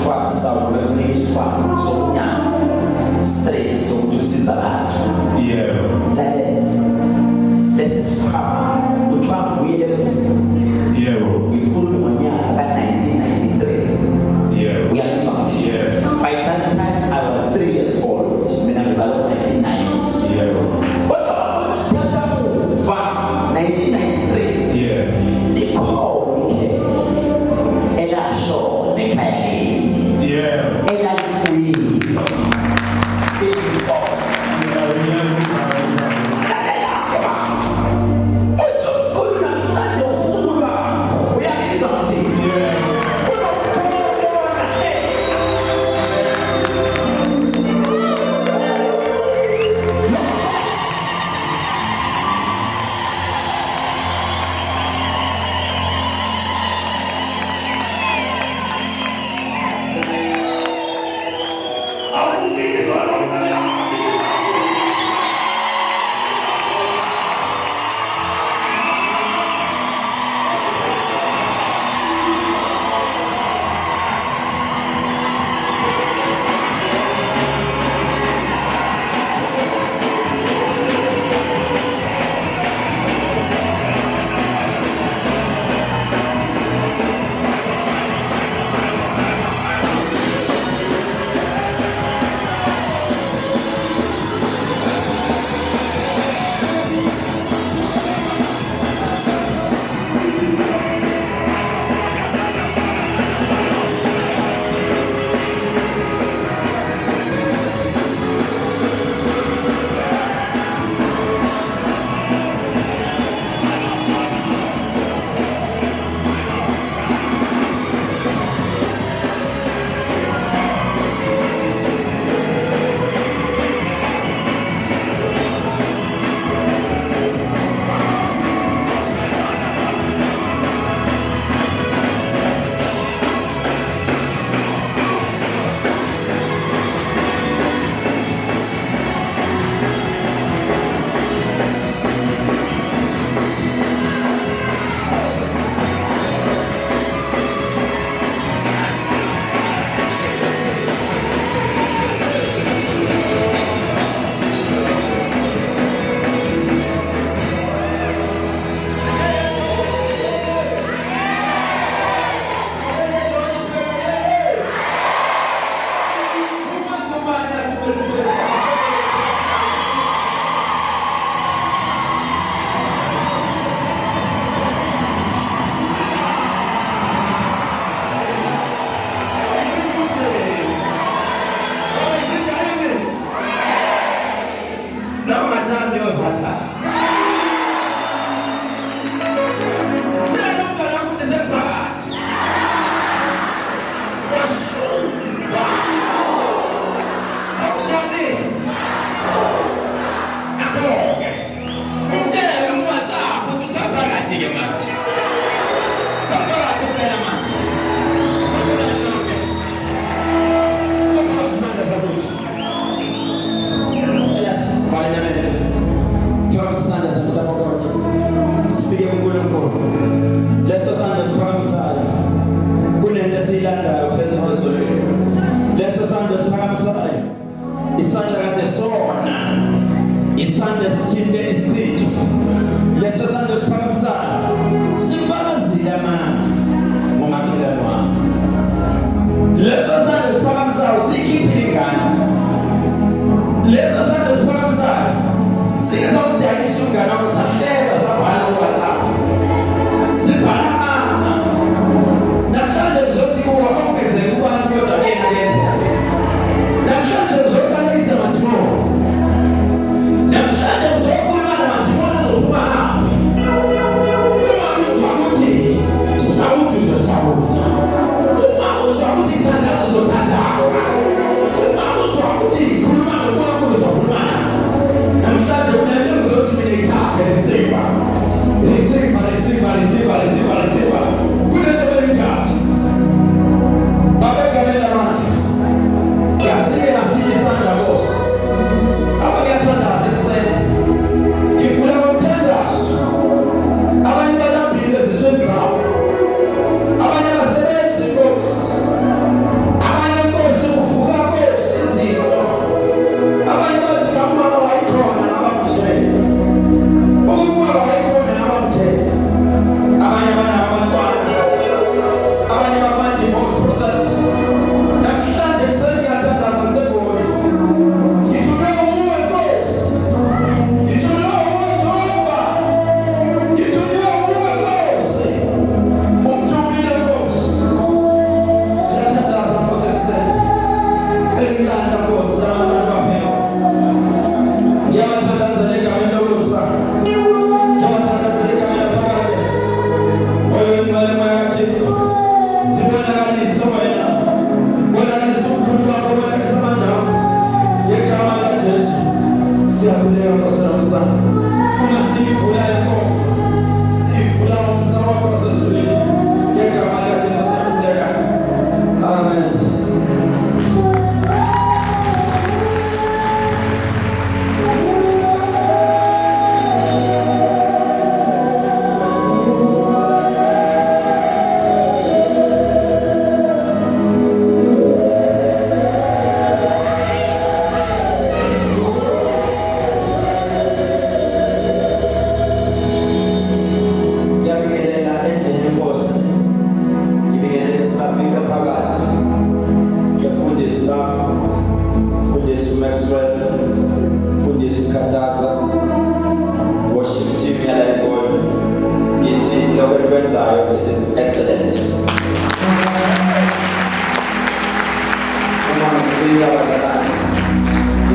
kwasisa ukuleniswa sokunyama straight sokusiza abantu lesisikhama uTrump ngikhuluma ngonyaka ka-1993 uyangizwa ngathi by that time I was 3 years old mina ngizalwa ngo-1990 kodwa usithatha muva 1993 likhona elasho nekhaya elalifuyiwe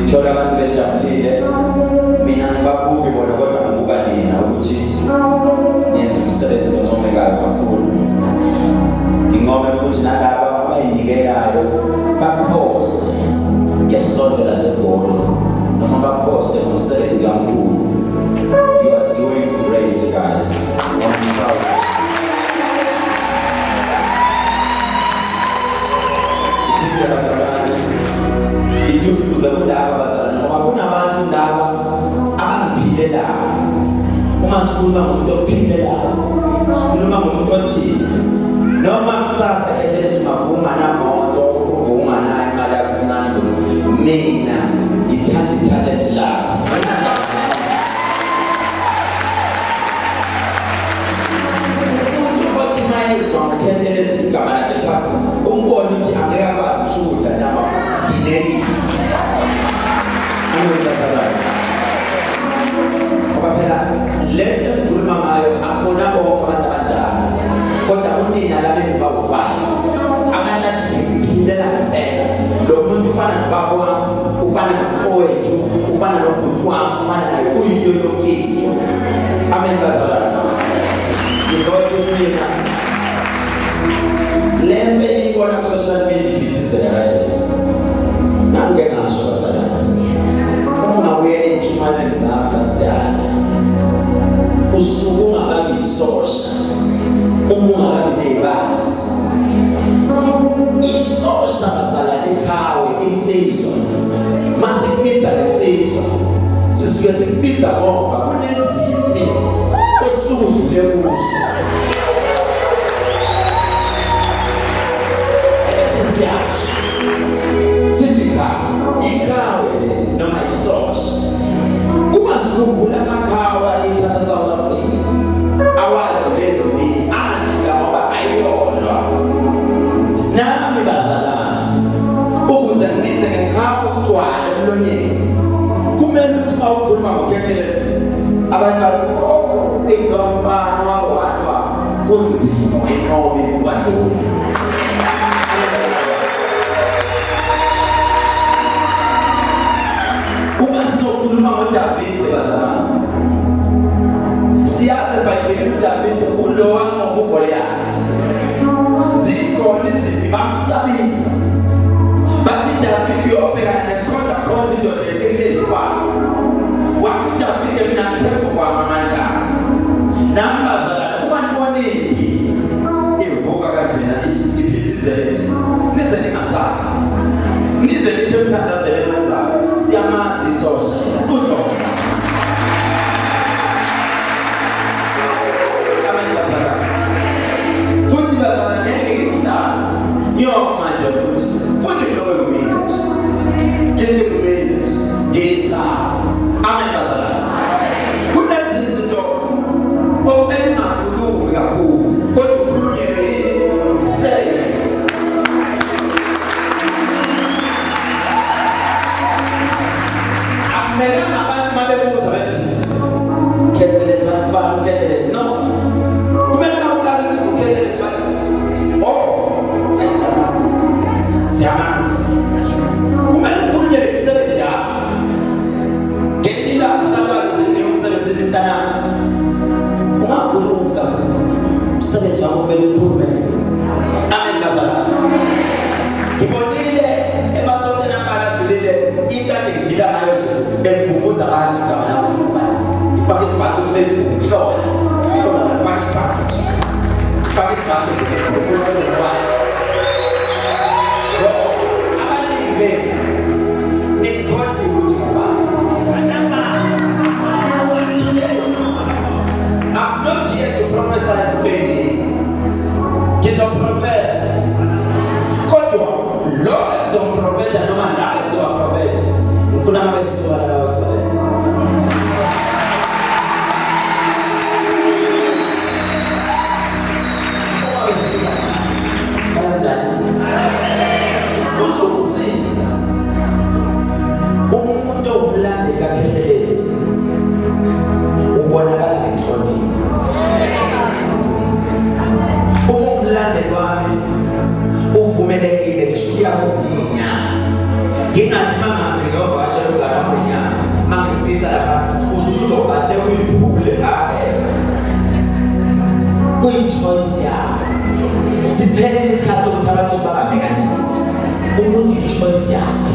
ngithola abantu bejabulile mina ngibabuki bona kodwa ngibuka nina ukuthi niyenza umsebenzi oncomekayo kakhulu. Ngingome futhi nalaba abayinikelayo baposte ngesonto laseGoli noma baposte umsebenzi kakhulu. You are doing great, guys. I'm proud. Ngikuza kundaba bazalwane ngoba kunabantu ndaba abangiphilelayo. Uma sikhuluma ngomuntu ophilelayo, sikhuluma ngomuntu othile. Noma kusasa elethe mavuma namoto, uvuma nayo imali yakuncane. Mina ngithanda italent lakho. Ukhetheleza igama lakhe pha umbone ukuthi angeke akwazi ukudla nama delay angibasabayo ngoba phela lento engikhuluma ngayo akubona bonke abantu abanjalo kodwa unina labe bawufana abanathi ngiphilela ngempela lo muntu ufana nobaba wami ufana nomfowethu ufana nobhuti wami ufana naye uyinto yonke into amen bazalwane ngizothi mina lembe ibona ku social media ngithizela kanje ngangeke ngasho basalana ungawuyela entshumayelo zakudala usuku ungababi isosha ungababi nebazi isosha basalana ikhawe insizwa masikubiza lensizwa sisuke sikubiza ngoba kuneziphi osuku kulebuso noma isosha uma sikhumbula amakhawa ethasa South Africa awazi lezimini adla ngoba ayolwa nami bazalana ukuze ngibize ngekhawa utwala emlonyeni kumele ukuthi mawukhuluma ngokhethelezi abantu bathi intomfana wawadwa kunzima inqobe kwadlula uma uDavid bazalwane siyazi eBhayibhelini uDavid ulowa ngoGoliath zikhona iziphi bamsabisa bathi David uyobhekana nesikhonda khona indoda enkilezi kwakhe wathi David mina ngithemba kwami amandla nami bazalwane uma niboniphi ivuka kanjena isiphithizele nize ningasali nize nithi mthandazele emanzalo siyamazi isosha uzo abantu bazalwane futhi bazalwane ngeke ngihlazi manje futhi loyo mina nje ngithi kumina nje ngipha amen bazalwane kunezi izinto obengakhulumi kakhulu kodwa ukhulunyelwe yini umsebenzi melanga abantu mabebuza bathi khethelezi abantu bamkhethelezi no kumele bawuqala ukuthi ukhethelezi bathi ayisamazi siyamazi kumele ukhulunyele imisebenzi yakho ngelila isakwazi umsebenzi mntanami ungakhulumi kakhulu umsebenzi wakho kumele ukhulume amen bazalwane ngibonile emasontweni ambalwa adlulile into engidila ngayo nje bengikhumbuza abantu igama lakuthumba ngifake isibhathi kuFacebook ngihlola nalibani isibhathi ngifake isibhathi abaningi benu nikhohlwe ukuthi ngubani. I'm not here to prophesy Spain ngizoprofetha kodwa lo engizoprofetha noma ngabe ngizoprofetha ngifuna abesuka laba basebenzi uzomsiza umuntu omlande kakhethelezi ubonakala ngenhlonipho umlandeli wami uvumelekile ngisho uyakuzinya ngingathi mangabe ngiyovakashela choice yakho. Siphele isikhathi sokuthi abantu sibahambe kanjani. Umuntu i-choice yakhe.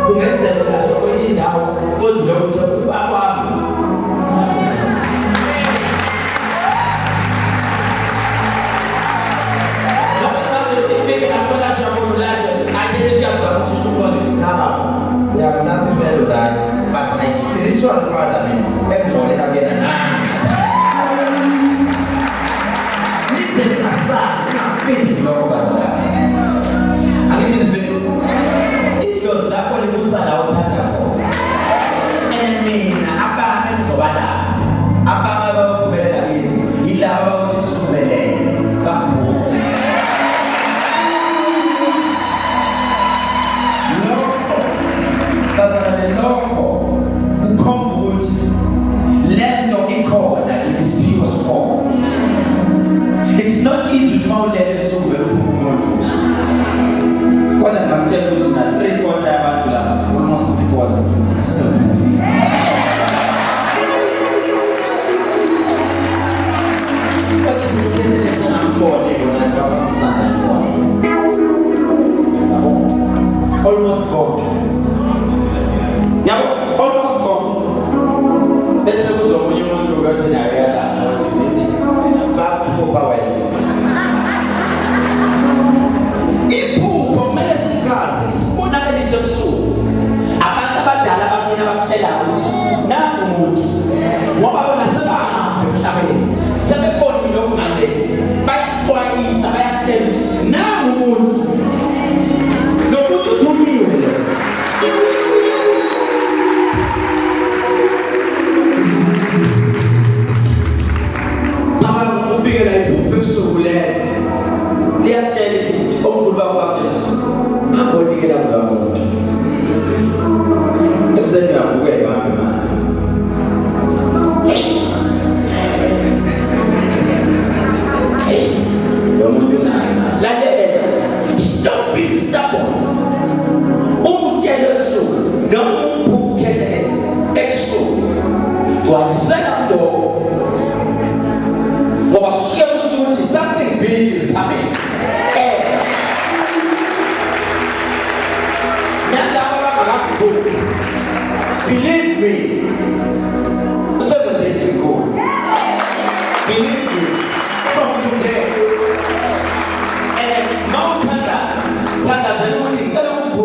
Kungenzeka ulasho kwenye indawo kodwa ukuthi ubakwami. We have nothing better right, but my spiritual father, everybody again now. Listen, Asa, I'm faith in all of us. I mean, it was that one who said out for. And me, Abba, and Sobada, Abba, he loved him so many. It's not easy to find them so very good. What I'm telling you now, 3/4 almost 3/4. But you can listen and more when I start on Sunday morning. Almost gone. Now, almost gone. Let's say when you want to go to Nigeria, what you need. Power. Ipu medicine class isibona ke lisemsu. Abantu abadala abangena bakutshela ukuthi nangu umuntu ngoba bona sebahamba emhlabeni. Sebebonile okungale. Bayaxwayisa bayathemba nangu umuntu. Nomuntu uthumiwe. Stop being stubborn. Something big is coming. Believe me, 7 days ago. Believe me, from today. And Mount Tandas and Woody, they don't go.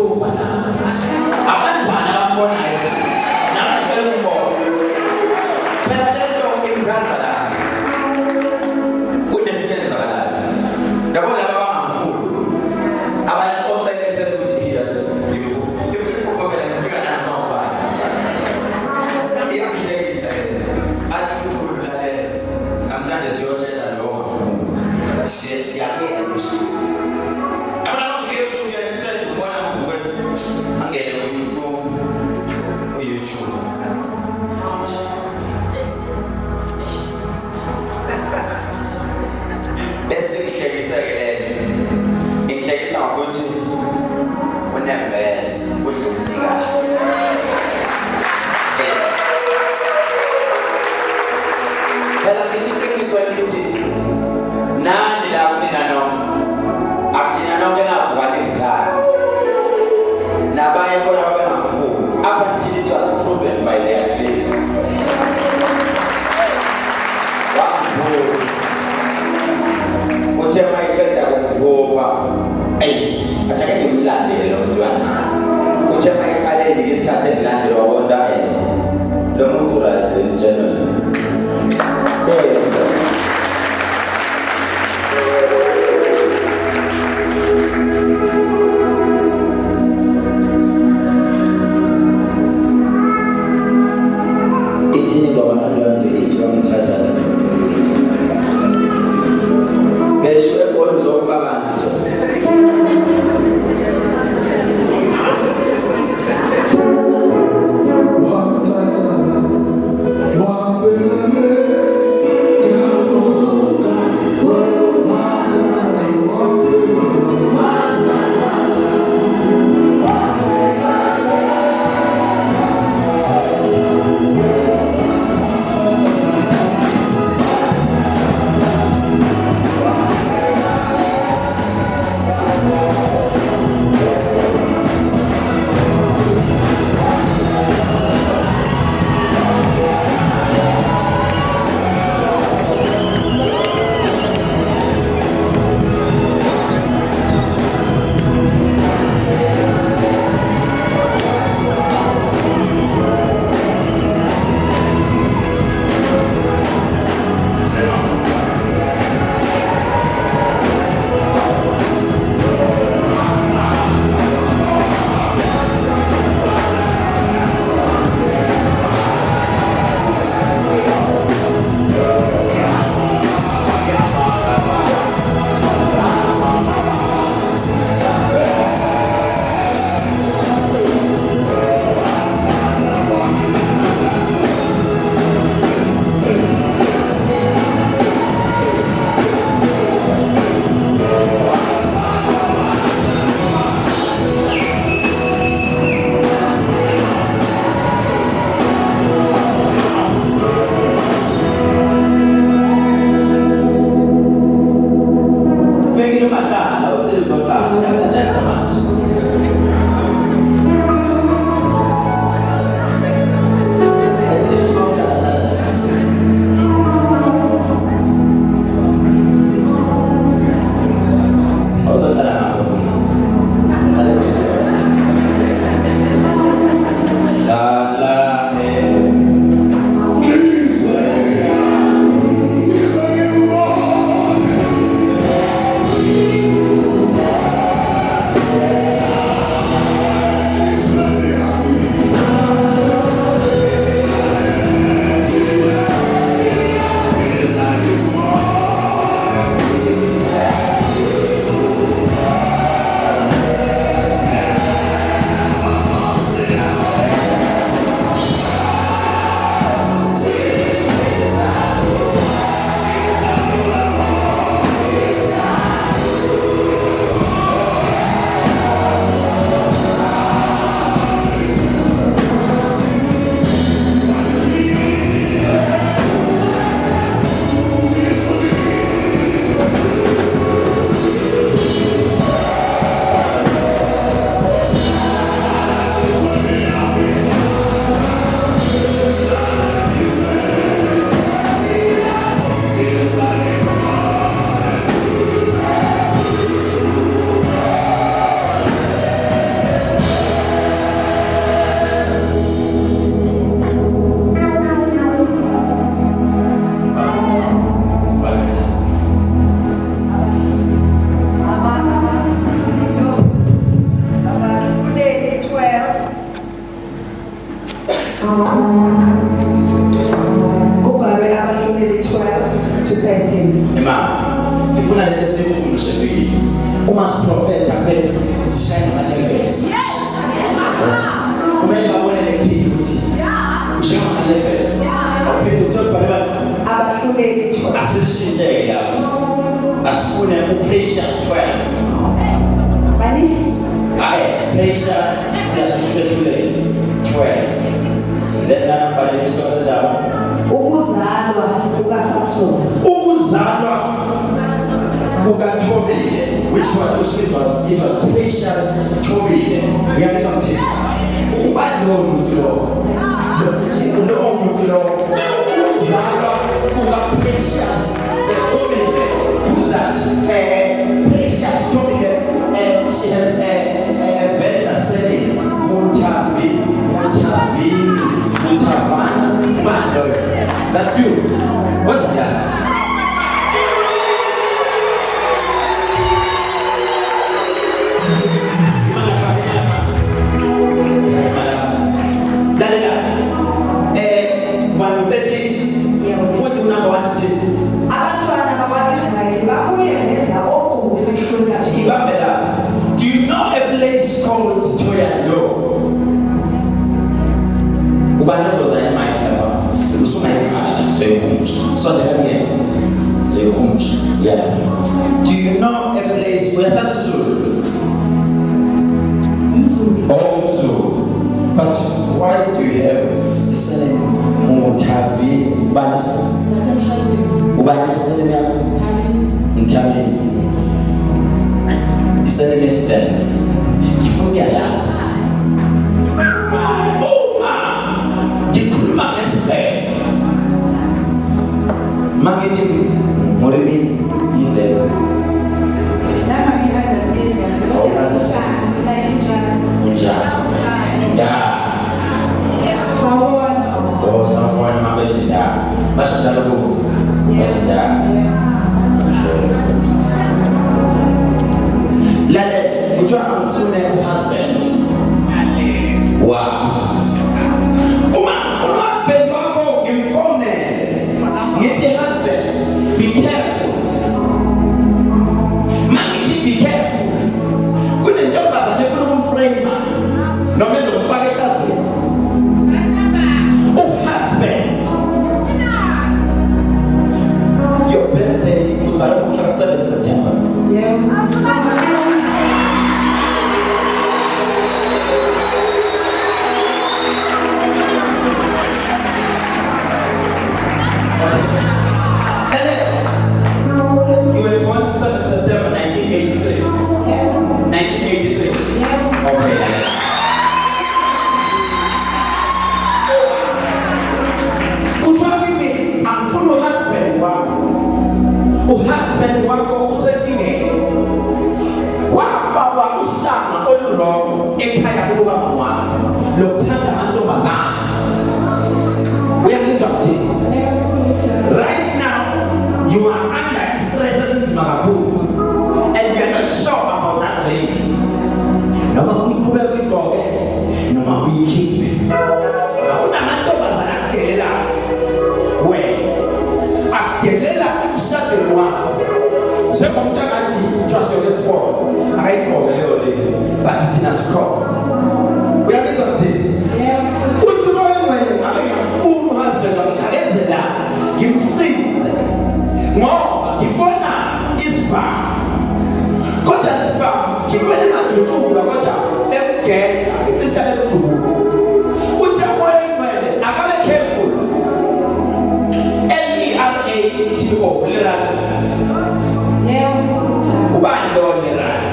Kubhalwe abahluleli 12-13. Imam, ifuna le sifundo shefiki. Uma siprofeta kumele sishayine ama-levels. Yes. Kumele babone le key ukuthi ushaya ama-levels. Awuphinde ukuthola abahluleli 12. Asishintshe lapho. Asifune u-Precious 12. Bani? Hayi, Precious siyasuhlelele 12. Then nambali siyosedaba. Ukuzalwa kukaSamson. Ukuzalwa kukaThobile, which was Precious Thobile. Uyabizwa mthini? Uba lo muntu lo. Lo muntu lo. Ukuzalwa kukaPrecious Thobile. Who's that? Precious Thobile. She has a vendor selling Muntavana. Man, that's you. What's that? Do you know a place called Toyando? Do you know a place where but why do you have the surname Mutavi? Surname is husband. Wow. Husband, be careful. Be careful. Couldn't jump as a different frame. No matter what package that's for. Oh, husband. Your birthday was on 7th September. Yeah. You were born 7th September 1983. 1983. Okay. Kutwabini amfuno husband wako. Husband wako usekine. Wafa wa ushama olurongo ekhaya kuba mama. Lokuthanda amantombazana. Uyakuzwa mthini? Right now, you are under stress since Magapu, and you are not sure about that thing. No matter we put every dog, no matter we keep it. I want a man to pass an actelela. Where? Actelela shut the one. Je monte à Mati, tu as sur le sport. Arrête pour le lorry, but it's in a score. We are something. Où tu vas avec un husband, give sins. More, give honor is far. God is far. Give honor to you, God. Get this is to. Put your way, I gotta be careful. L-E-R-A-T-O, Lerato. Ubando Lerato.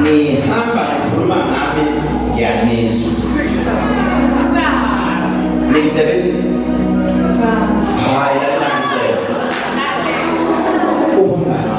nihamba nikhuluma ngami ngiyanizwa. Ngisebenza hayi la ngitshela umngane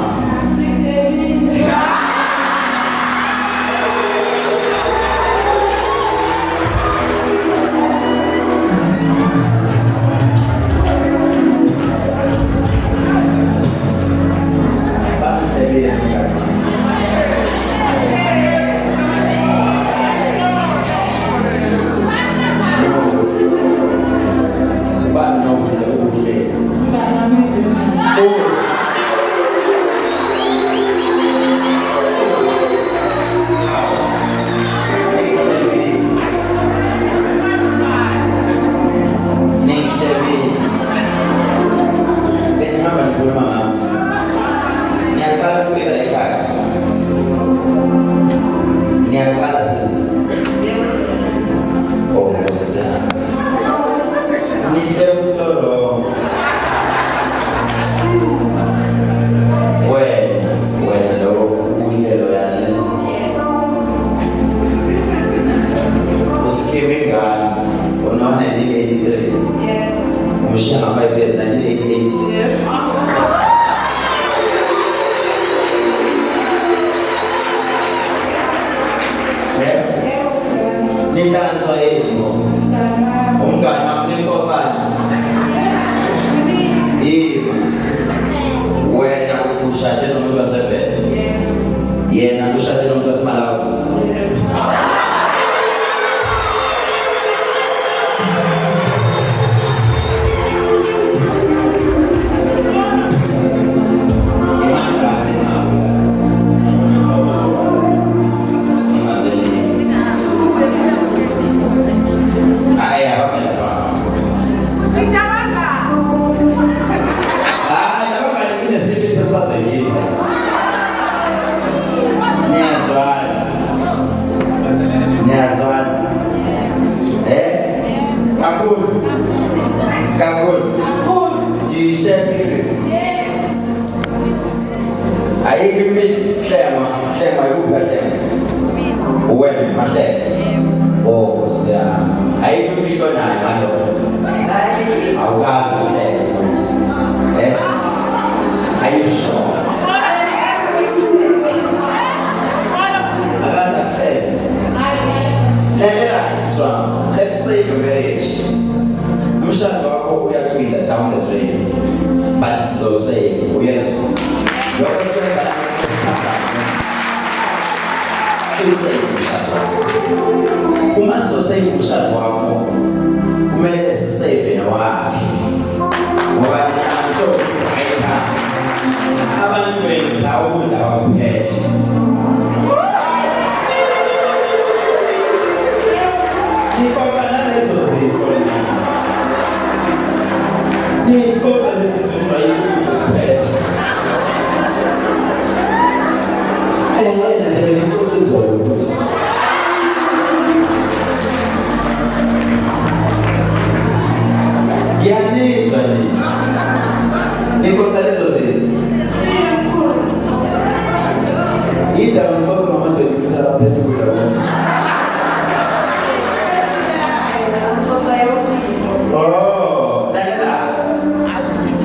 let's say your marriage. Umshado wakho uyakwila down the drain. But so say uyezwa. Lokho sokwenza so say umshado. Uma so say umshado wakho kumele sisave wakhe. Ngoba so ayikha. Abantu bendawo abaphethe.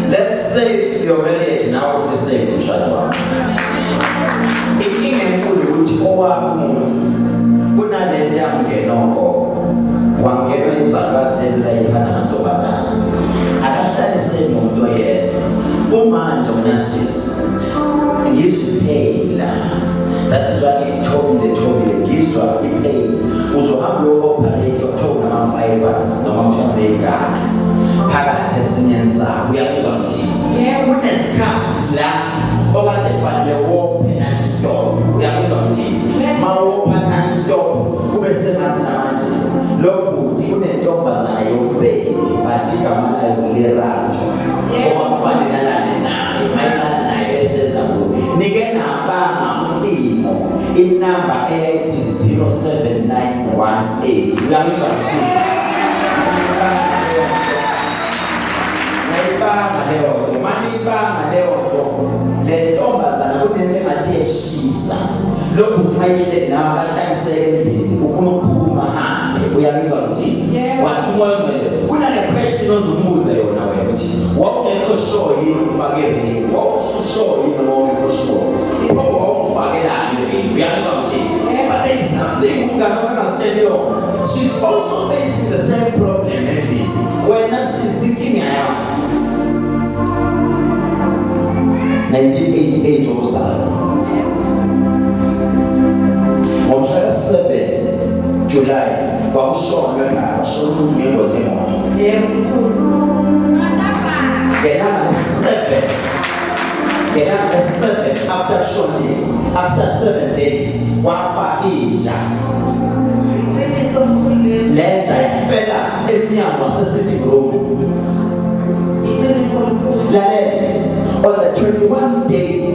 Let's say your marriage now is the same. Kunale yamngenoko wangena izalwazi ezizayithanda amantombazana akahlalisene nomuntu oyedwa umanje unasisi ngiziphela that is why it's thobile ngizwa ipain uzohamba uyoperate uthola ama-fibers noma uthomeka phakathi esinyeni sakho uyakuzwa ukuthi kunesikhathi la okade kufanele wophe non-stop uyakuzwa ukuthi mawopha non-stop kube sengathi namanje lokuthi kunentombazana yopeli bathi igama layo lerato okufanele alale nayo mayelana nayo eseza kuyo nike nabanga umlimo inamba ethi 07918 uyakuzwa ukuthi manibanga leyo nto le ntombazana kunento engathi eshisa lokhu kumayishe nawe abahlaliseke endlini ufuna ukuphuma hambe uyabizwa ukuthi wathi umoya kunale question ozumubuza yona wena ukuthi wawungekho sure yini ufake ring wawusure yini wawungekho sure wawufakelani ring uyabizwa ukuthi but there is something ungakutshela yona she's also facing the same problem endlini wena sizinkinga yakho 1988 wakuzalwa ngomhla 7 July kwakushona ekhaya bashona ngengozi yemoto ngelanga 7 after shooting after 7 days wafa inja lenja ifela emnyango wasesitting room on the 21 day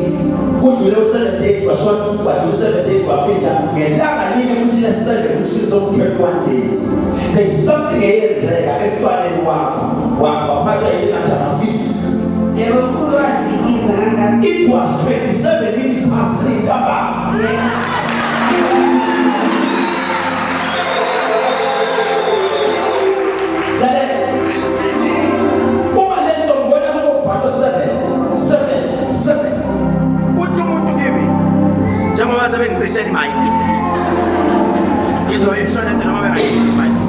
kudlule 7 days washona kwadlule 7 days waphinja ngelanga linye kudlule 7 which is on 21 days there is something eyenzeka emntwaneni wakho waphathwa yinatha mafits it was 27 minutes past 3 ntambama Send my izo insurance noma bengayisi manje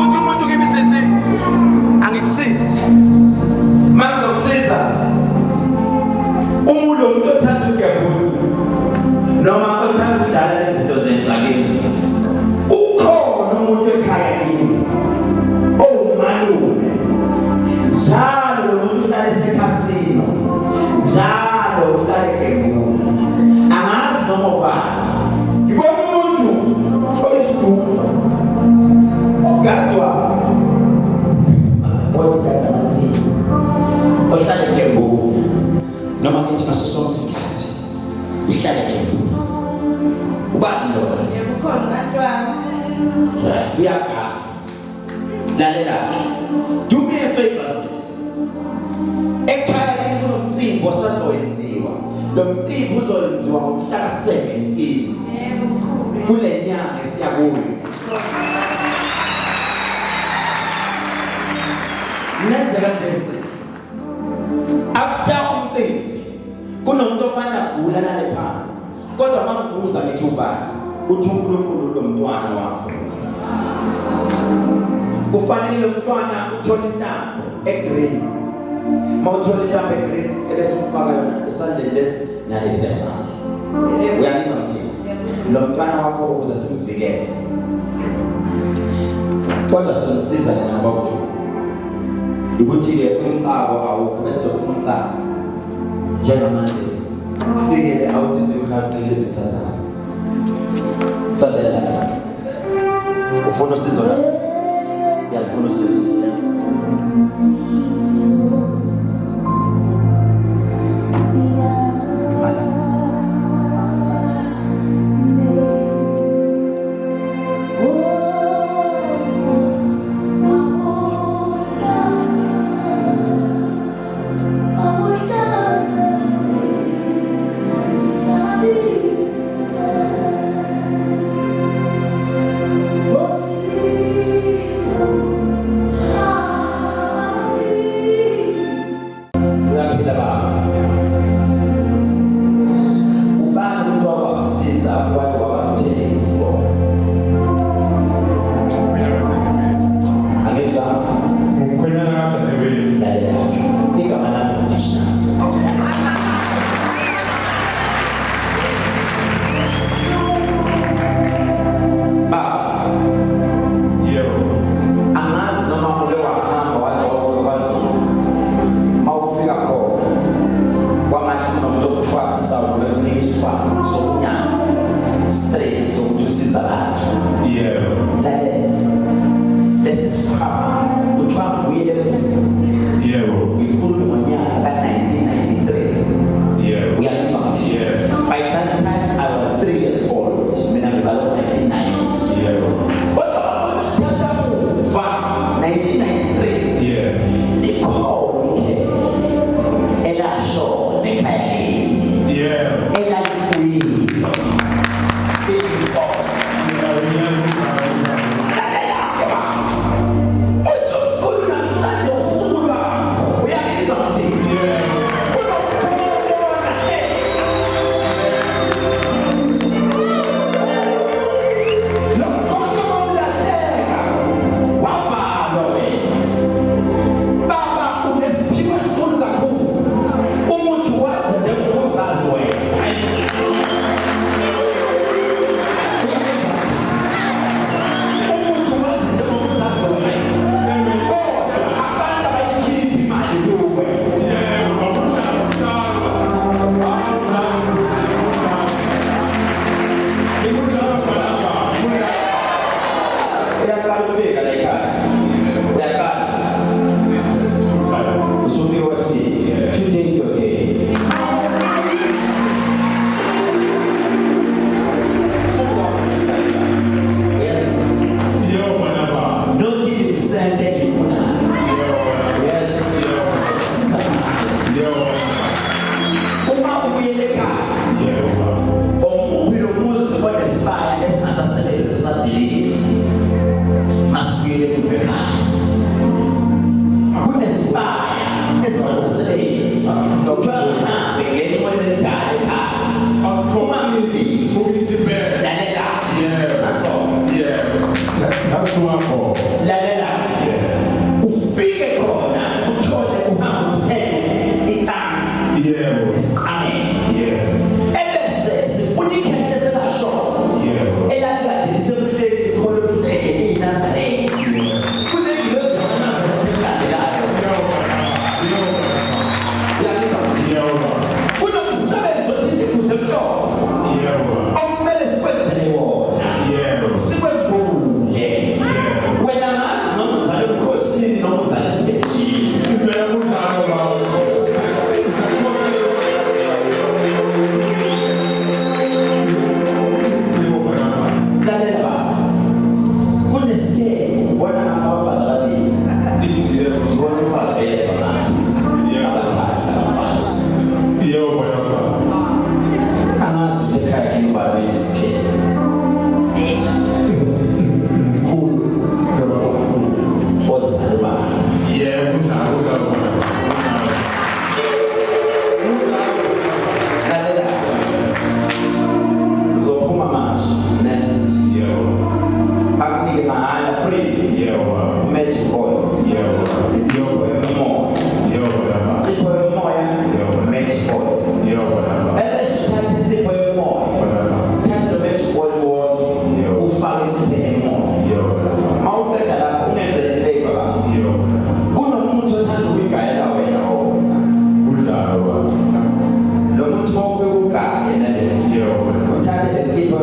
uthi umuntu kimi sisi angikusizi manje ukusiza umuntu othanda ukugabula noma othanda ukudlala izinto zenzakini ukhona umuntu ekhaya kimi owumalume njalo umuntu uhlala esekhasino njalo uhlala egembula noma ubani ngibona umuntu oyisiduva ogadwa ogadwa manje ohlala egembu noma ngithi ngaso sonke isikhathi uhlala egembu ubani lo ukhona bantwana uyagada lalela do me a favor sis ekhaya kunomcimbi osazoyenziwa lo mcimbi uzoyenziwa ngomhla ka-17 kule nyanga esiyakuyo nenze kanje sis after umcimbi kunomuntu ofana gula nale phansi kodwa mangibuza ngithi ubani uthi uNkulunkulu lo mntwana wakho kufanele lo mntwana uthole intambo egreen mawuthola intambo egreen ebese umfaka yona esandleni lesi nalesi esandla uyalizwa mthini lo mntwana wakho ukuze simvikele kodwa sizosiza nina bawuthu ukuthi-ke umcabo awukho bese ufuna umcabo njengamanje ufikele autism haqile izitha zakho sabela ufuna usizo la uyalufuna usizo Yeah.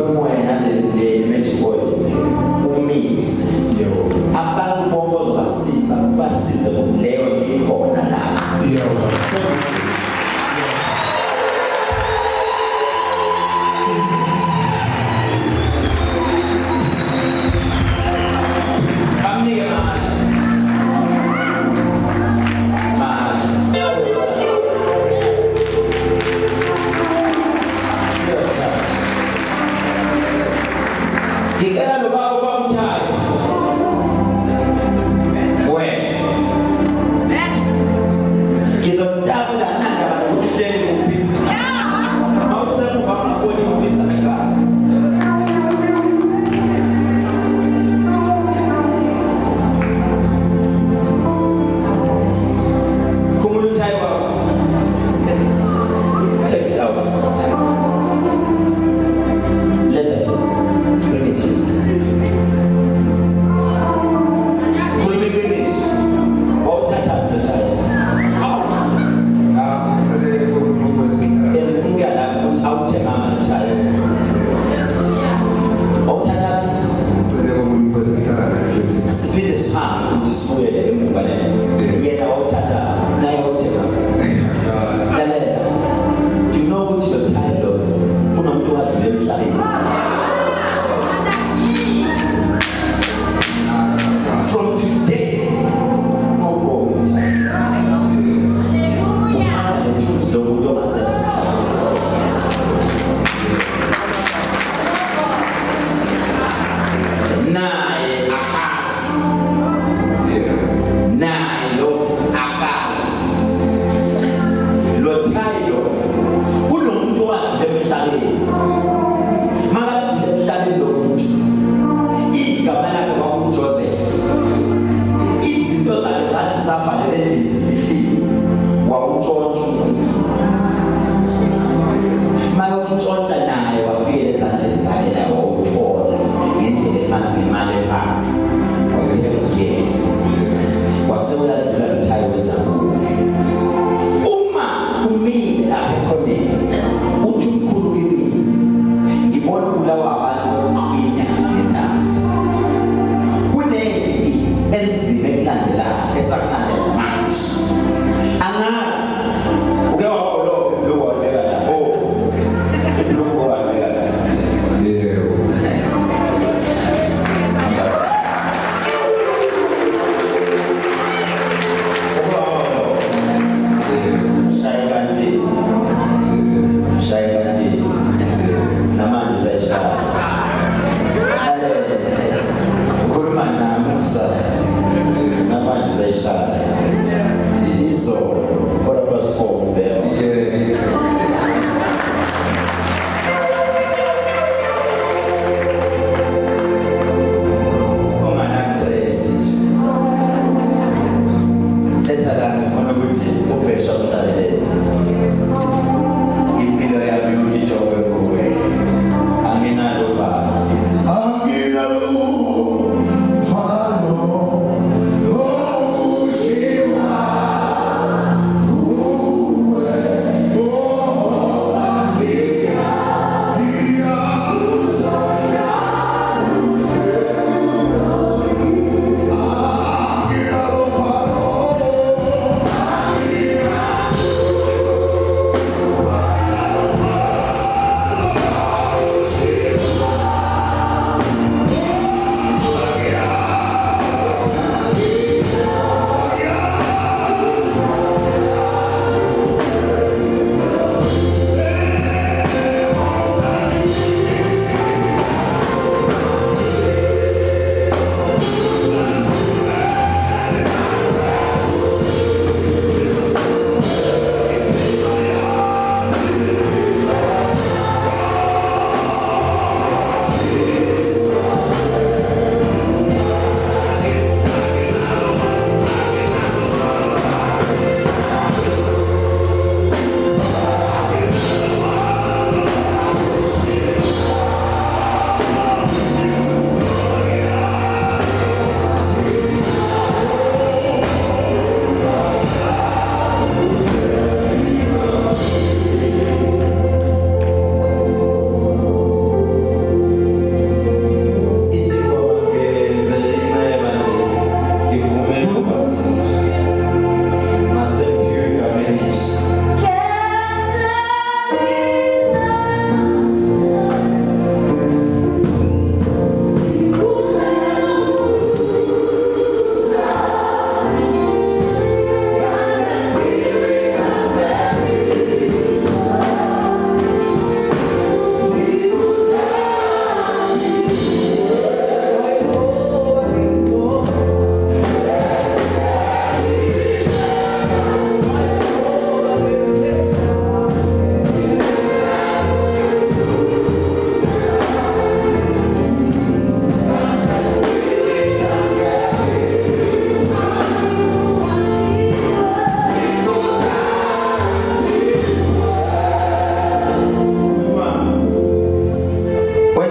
umoya nale-magic oil umise abantu bonke ozobasiza basize leyo nto ikhona lapho.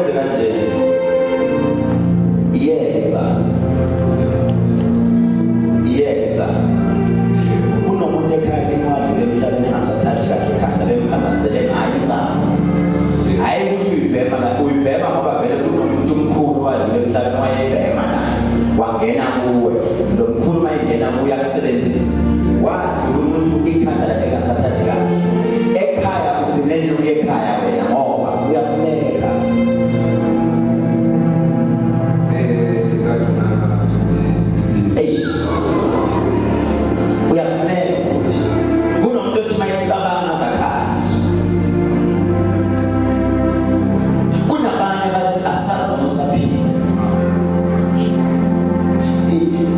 wenze kanje yenza kunomuntu ekhaya enwadlule emhlabeni engasathathi kahle khanda bemphambanzele ngayo insana hayi ukuthi uyibhema ngoba vele kunomuntu omkhulu wadlule emhlabeni wayebhema naye wangena kuwe lo mkhulu mayengena kuwe uyakusebenzisa wadlula umuntu ikhanda lakhe engasathathi kahle ekhaya ugcineni uye ekhaya wena ngoba uyafuneka ekhaya uyafuneka ukuthi kunomuntu othi mayecabanga zakhaya kunabanye bathi asazi usaphila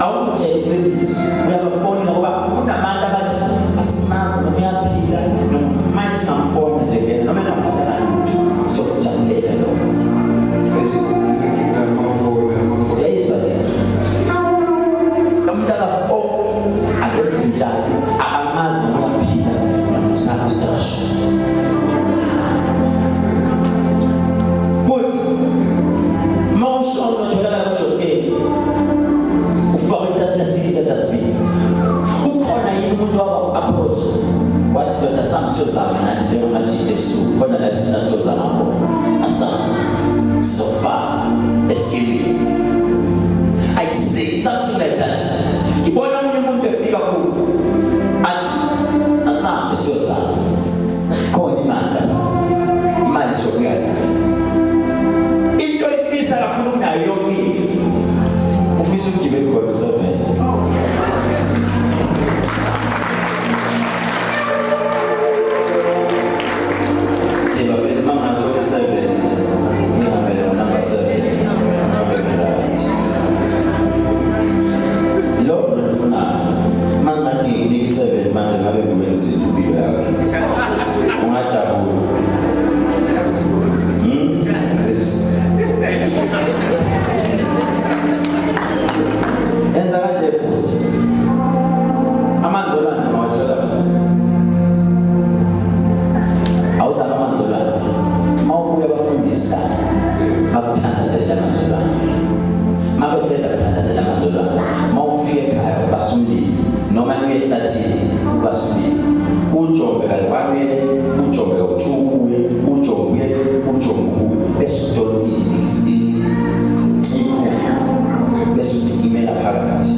awumtshela iqiniso uyabafona ngoba kunabantu abathi asimazi noma uyaphila noma sinambona nje ngena noma engamphathana lutho sokujabulela lokho yayizwa nomuntu akafo akenzi njalo akamazi noma uyaphila noma usasho but mawushona utholakala kuJoskeni ufaka itatlastikita speed ukhona yini umuntu waba-approach wathi ndoda sami siyozama nathi njengamajidi ebusuku khona la thina siyozama khona asami sizofaka eskilini I say something like that ngibona omunye umuntu efika kuwo athi asami siyozama khona imali sokuyala into efisa kakhulu kunayo yonke into ufisa ukugibela ngokusebenzela Jeba vele mangathola 7 nje ngihambele number 7 ngabe right lo ngifuna mangathi ngini 7 manje ngabe ngwenzile impilo yakhe ungajabula enza kanje futhi amanzolwane mawathola awuzama amanzolwane mawubuya abafundisa bakuthandazela amanzolwane mabeqeda kuthandazela amanzolwane mawufika ekhaya ubasumlili noma niye ehlathini ubasumlili ujombe kalwanele ujombe kakuchukuye ujombe bese udonsa bese ucimela phakathi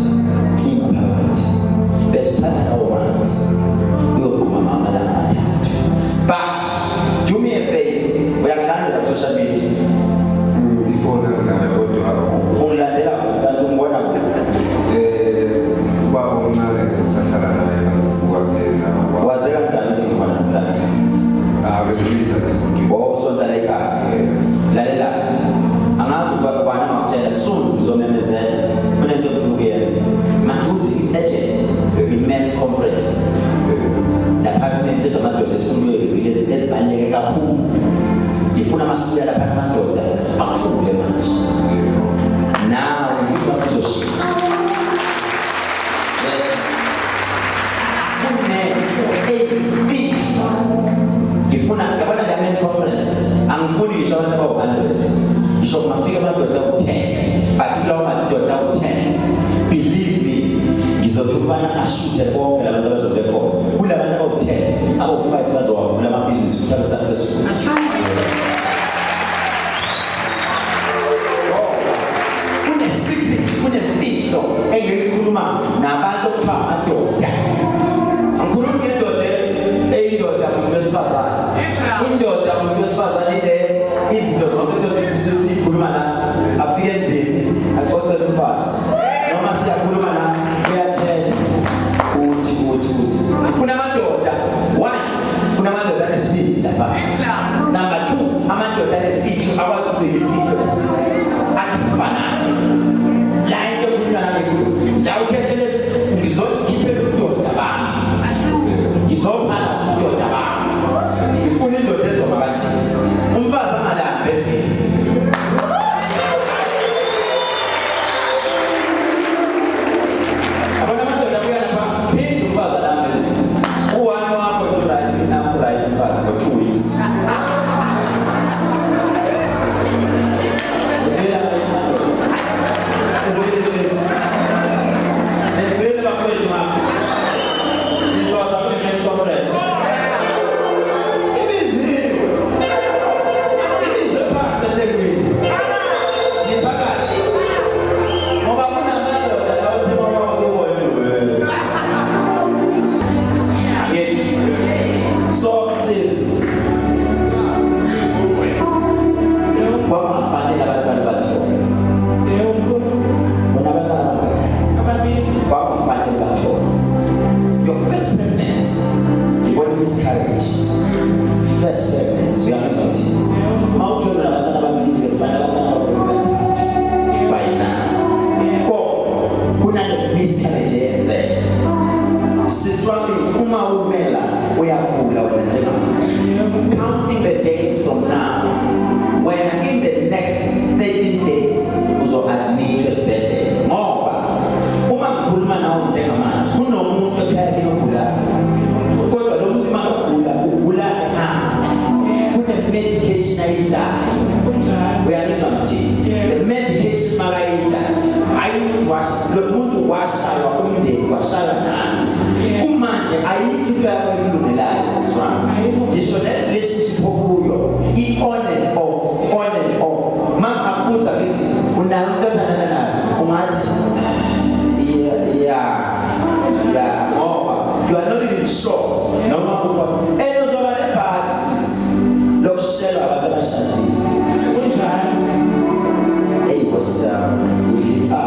ingaphakathi bese uthatha lawo manzi uyoqhuma amalanga amathathu but do me a favor uyakulandela ku-social media ifona nayo kodwa ungilandela kanti ungibona ubaba omncane sahlala naye kukwakuyena waze kanjani ukuthi ngikhona namhlanje besilisa usonta la ekhaya lalela angazi ubana makutshela soon uzomemezela kunento ofuna ukuyenza manje it's urgent men's conference lapha kunento zamadoda esifundweni ezibaluleke kakhulu ngifuna amasibuya lapha amadoda akhule manje nawe ngikuba kuzoshintsha ngifuna ngabona la men's conference angifuni ngisho abantu abawu-100 ngisho kungafika amadoda awu-10 but kulawo madoda awu-10 believe me ngizothubana ashuthe bonke labantu abazobe khona kulabantu abawu-10 abawu-5 bazowavula amabhizinisi futhi abe-successful kune-secret kunemfihlo engiyikhuluma nabantu okuthiwa amadoda angikhulumi ngendoda eyindoda muntu wesifazane indoda muntu wesifazane ile izinto zonke siyikhuluma la afike endlini axoxele umfazi noma siyakhuluma la uyathetha uthi ufuna amadoda 1 ufuna amadoda anesibili lapha number 2 amadoda anemfihlo akwazi ukugcina imfihlo esikhathi athi kufanani la into kunyana ngekho la ukhethele ngizokhiphela udoda bami ngizophala udoda bami ngifuna indoda ezoba kanje umfazi angalambe phela abona amadoda kuyana pha phinde umfazi alambe uwani wakho right umfazi for 2 weeks kwashaywa umndeni kwashaywa nani kumanje ayikho into yakho elungelayo siswami ngisho le relationship okuyo i-on and off mangakubuza ngithi unayo into ezanana nayo ungathi yeah ngoba you are not even sure noma kukho ezoba nebhadisi lokushela abantu abashadile hey boss uhlita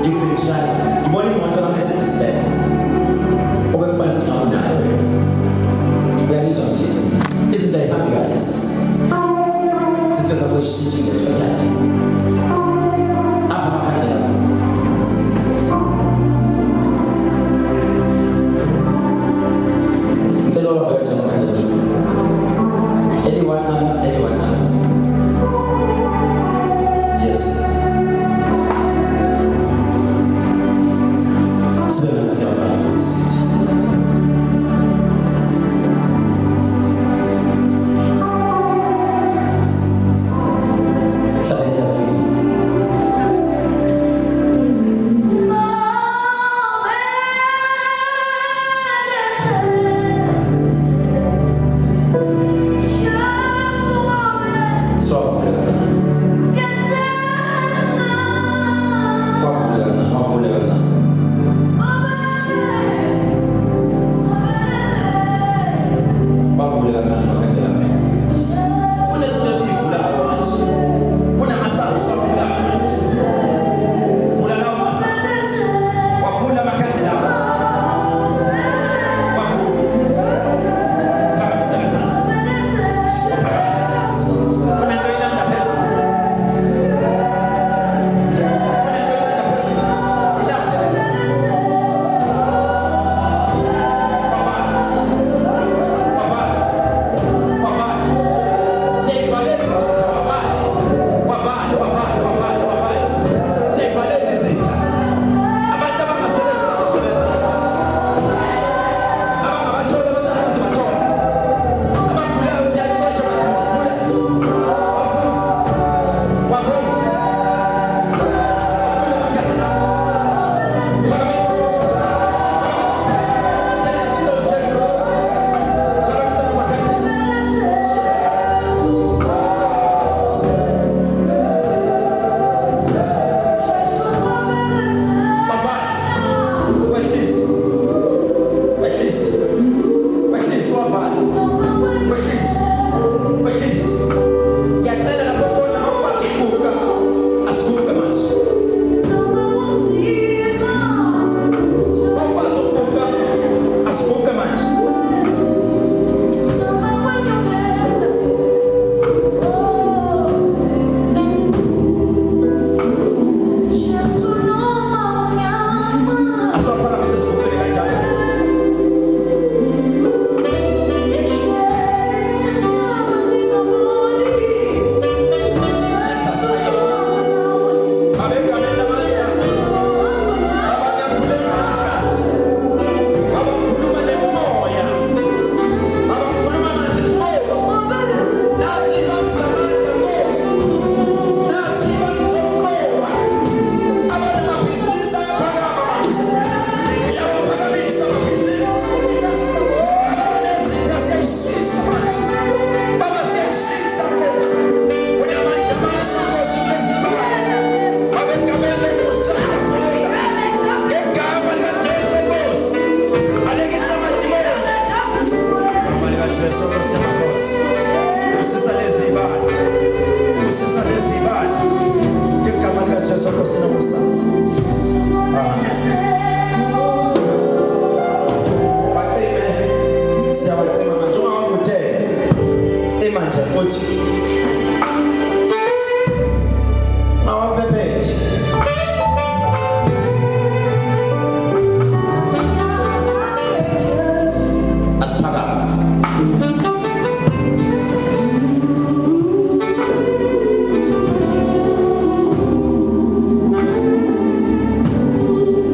You've been trying.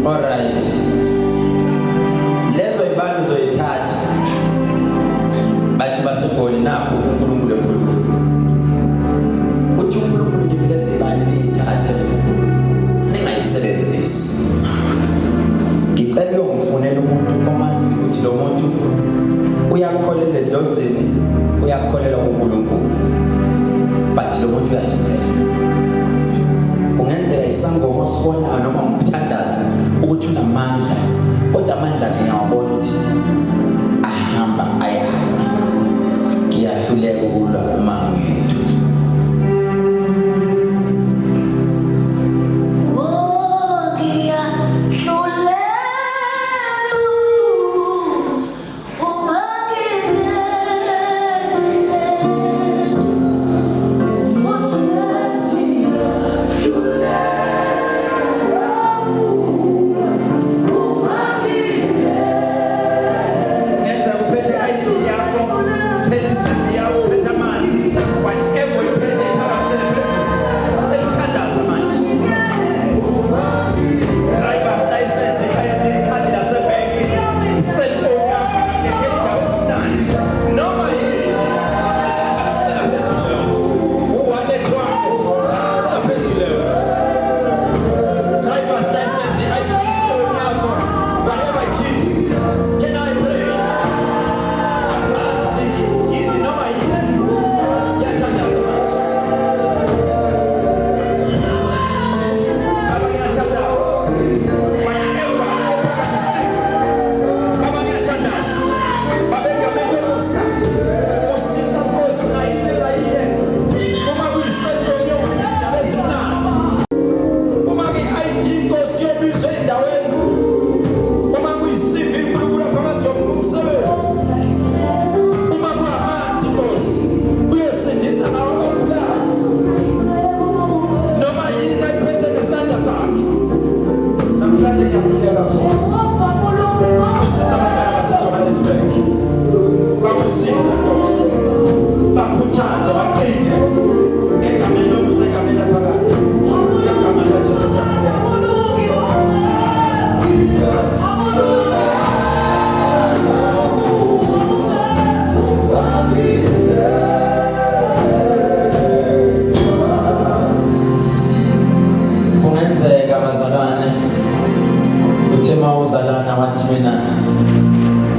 Alright. Lezo ibani zoyithatha. Bathi basebhoni nakho uNkulunkulu ekhuluma. Uthi uNkulunkulu ngibeleze ibani liyithathe. Ningayisebenzisi. Ngicela uyongifunela umuntu omazi ukuthi lo muntu uyakholelwa edlozini, uyakholelwa kuNkulunkulu. Bathi lo muntu uyahlupheka. Kungenzeka isangoma sibona noma umthandazi ukuthi unamandla, kodwa amandla akhe ngiyawabona ukuthi ahamba ayana. Ngiyahluleka ukulwa uma ngedwa.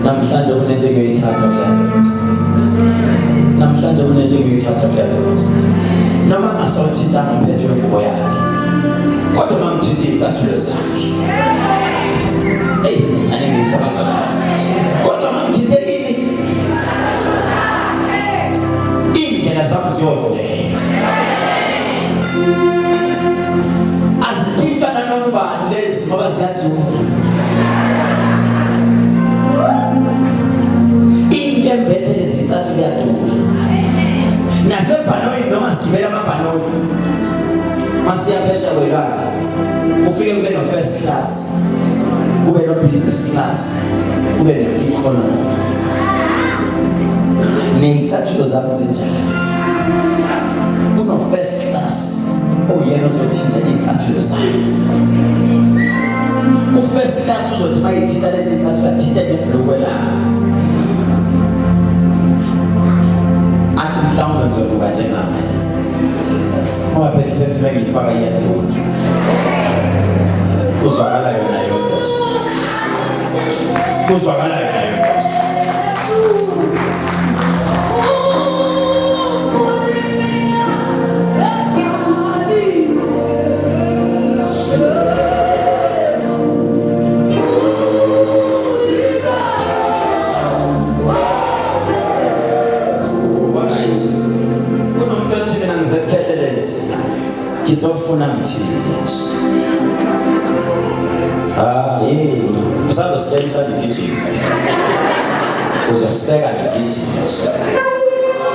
Namhlanje kunento engiyithatha kulanto. Namhlanje kunento engiyithatha kulanto. Noma ngasawuthintana umphethe wengubo yakhe. Kodwa mangithinta izicathulo zakhe. Angizizwa. Kodwa mangithinta ini? Indlela zami ziyovuleka. Azithintana nobani lezi ngoba ziyaduma. Embethe izicathulo yaduma. Nasebhanoyi noma sigibela amabhanoyi. Masiyaphesha kwelwandle. Ufike kube no first class, kube no business class, kube no economy. Nezicathulo zami zinjani? Kuno first class. Yena uzothinta izicathulo zami. First class uzothi mayithinta lezi zicathulo athinta nebhlukwe lakho. Mhlawumbe ngizoluka njengaye. Ngoba phela iphefumulo engiyifaka iyaduma. Kuzwakala yona yonke nje. Kuzwakala yona yonke nje. Ngizofuna ngithini nje. Usazosibeka isagijima. Uzosibeka ngigijima nje.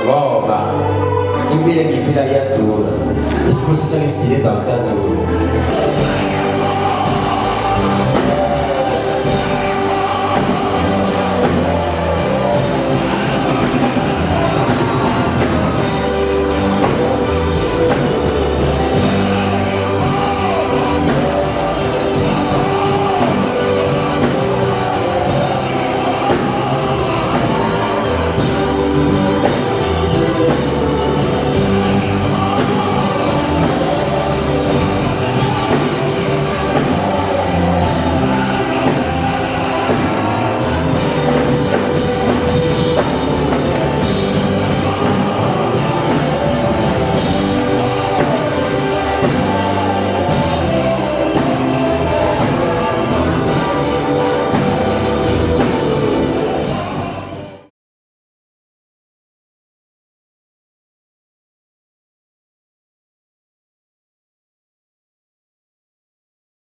Ngoba impilo engiphila iyadura. Isibusiso ngesidiliza usadura.